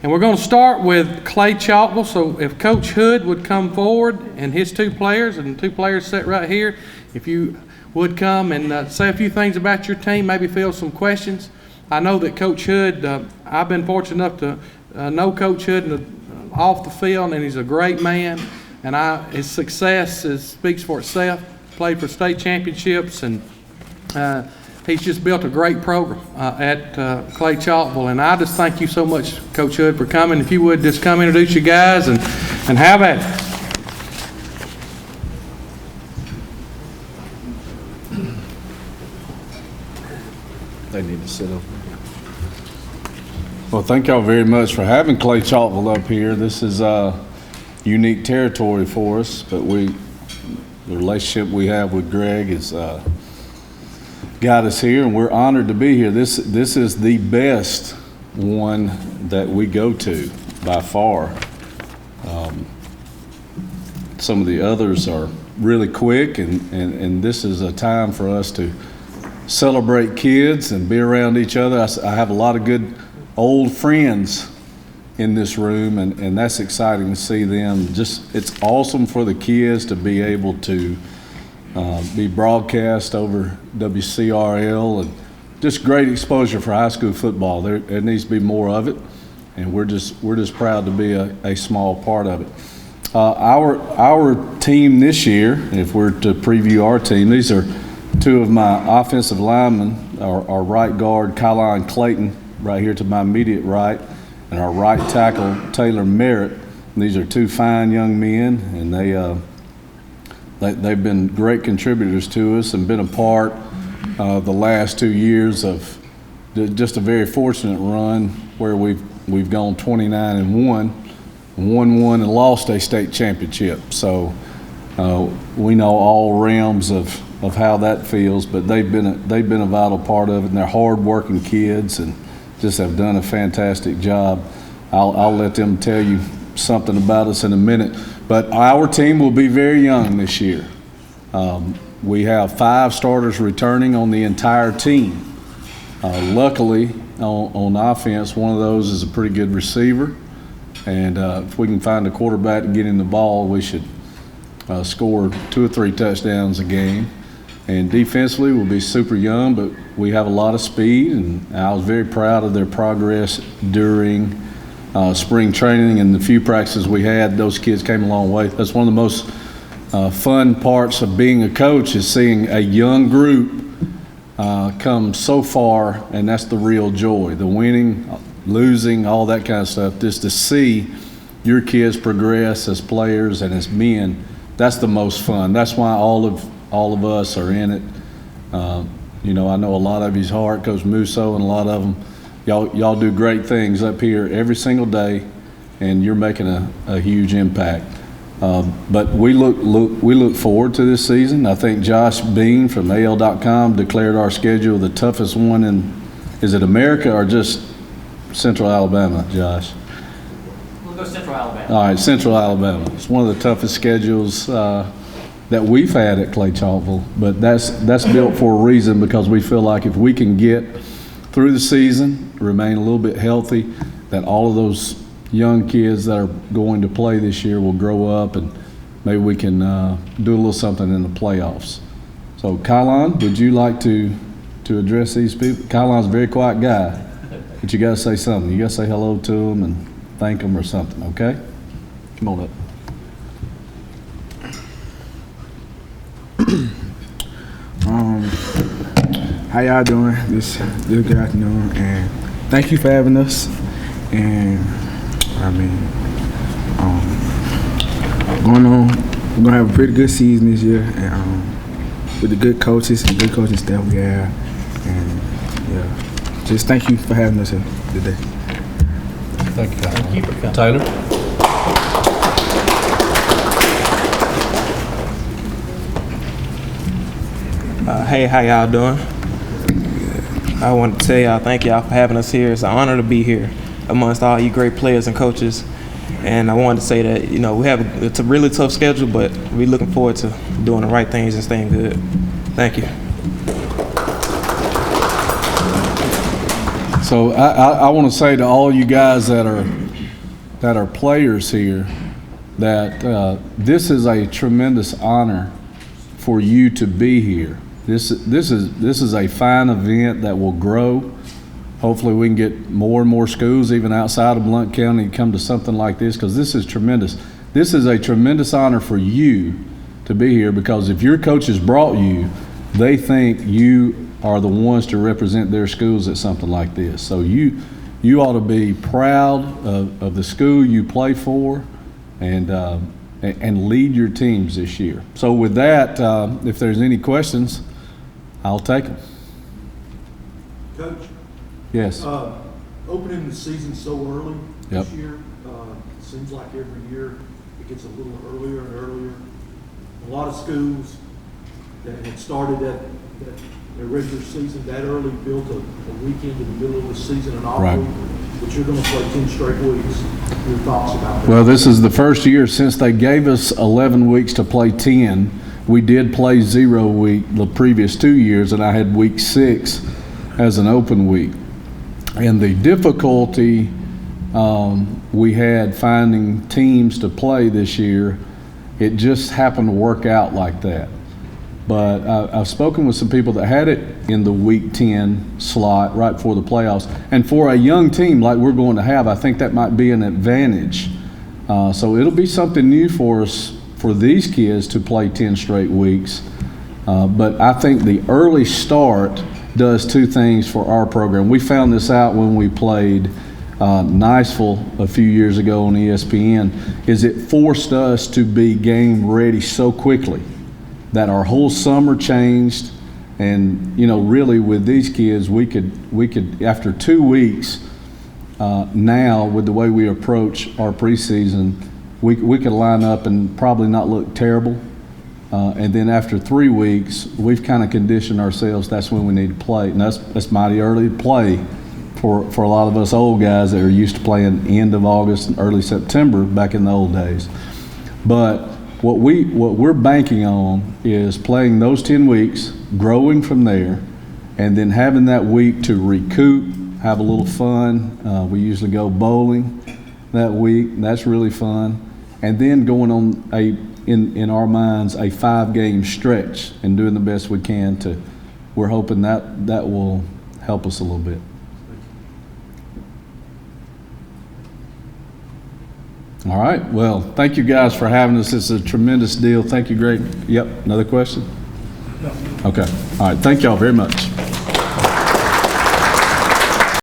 And we're going to start with Clay Chalkville. So if Coach Hood would come forward and his two players, and the two players sit right here, if you would come and say a few things about your team, maybe field some questions. I know that Coach Hood, I've been fortunate enough to know Coach Hood off the field, and he's a great man. And his success speaks for itself. Played for state championships, and he's just built a great program at Clay Chalkville. And I just thank you so much, Coach Hood, for coming. If you would just come introduce you guys and have at it. They need to sit up. Well, thank y'all very much for having Clay Chalkville up here. This is unique territory for us, but the relationship we have with Greg has got us here, and we're honored to be here. This is the best one that we go to by far. Some of the others are really quick, and this is a time for us to celebrate kids and be around each other. I have a lot of good old friends in this room, and that's exciting to see them. It's awesome for the kids to be able to be broadcast over WCRL, and just great exposure for high school football. There needs to be more of it, and we're just proud to be a small part of it. Our team this year, if we're to preview our team, these are two of my offensive linemen, our right guard, Kylan Clayton, right here to my immediate right, and our right tackle, Taylor Merritt. And these are two fine young men, and they've been great contributors to us and been a part the last 2 years of just a very fortunate run where we've gone 29-1, won and lost a state championship. So we know all realms of how that feels, but they've been a vital part of it, and they're hard-working kids and just have done a fantastic job. I'll let them tell you something about us in a minute. But our team will be very young this year. We have 5 starters returning on the entire team. Luckily, on offense, one of those is a pretty good receiver. And if we can find a quarterback to get him the ball, we should score 2 or 3 touchdowns a game. And defensively, we'll be super young, but we have a lot of speed, and I was very proud of their progress during spring training and the few practices we had. Those kids came a long way. That's one of the most fun parts of being a coach, is seeing a young group come so far, and that's the real joy. The winning, losing, all that kind of stuff, just to see your kids progress as players and as men, that's the most fun. That's why all of us are in it. I know a lot of you's hard, Coach Musso, and a lot of them, y'all do great things up here every single day, and you're making a huge impact. But we look forward to this season. I think Josh Bean from AL.com declared our schedule the toughest one in, is it America or just Central Alabama, Josh? We'll go Central Alabama. All right, Central Alabama. It's one of the toughest schedules that we've had at Clay Chalkville, but that's built for a reason, because we feel like if we can get through the season, remain a little bit healthy, that all of those young kids that are going to play this year will grow up, and maybe we can do a little something in the playoffs. So Kylan, would you like to address these people? Kylan's a very quiet guy, but you got to say something. You got to say hello to them and thank them or something, okay? Come on up. How y'all doing this good afternoon, and thank you for having us. And we're gonna have a pretty good season this year, and with the good coaches and good coaching staff we have, and yeah, just thank you for having us here today. Thank you, Kylan. Thank you for coming. Taylor. Hey, how y'all doing? I want to tell y'all thank y'all for having us here. It's an honor to be here amongst all you great players and coaches. And I wanted to say that, it's a really tough schedule, but we're looking forward to doing the right things and staying good. Thank you. So I want to say to all you guys that are players here that this is a tremendous honor for you to be here. This is a fine event that will grow. Hopefully we can get more and more schools, even outside of Blount County, come to something like this, because this is tremendous. This is a tremendous honor for you to be here, because if your coaches brought you, they think you are the ones to represent their schools at something like this. So you ought to be proud of the school you play for and lead your teams this year. So with that, if there's any questions, I'll take them. Coach, Yes. opening the season so early Yep. this year, seems like every year it gets a little earlier and earlier. A lot of schools that had started their regular season that early built a weekend in the middle of the season and off Right. week, but you're going to play 10 straight weeks. Your thoughts about that? Well, this is the first year since they gave us 11 weeks to play 10. We did play 0 week the previous 2 years, and I had week 6 as an open week. And the difficulty we had finding teams to play this year, it just happened to work out like that. But I've spoken with some people that had it in the week 10 slot right before the playoffs. And for a young team like we're going to have, I think that might be an advantage. So it'll be something new for us, for these kids to play 10 straight weeks. But I think the early start does 2 things for our program. We found this out when we played Niceville a few years ago on ESPN, is it forced us to be game ready so quickly that our whole summer changed. And really with these kids, we could after 2 weeks now, with the way we approach our preseason, we could line up and probably not look terrible. And then after 3 weeks, we've kind of conditioned ourselves. That's when we need to play, and that's mighty early to play for a lot of us old guys that are used to playing end of August and early September back in the old days. But what we're banking on is playing those 10 weeks, growing from there, and then having that week to recoup, have a little fun. We usually go bowling that week, and that's really fun. And then going on in our minds, a 5-game stretch and doing the best we can we're hoping that will help us a little bit. All right. Well, thank you guys for having us. It's a tremendous deal. Thank you, Greg. Yep. Another question? No. Okay. All right. Thank y'all very much.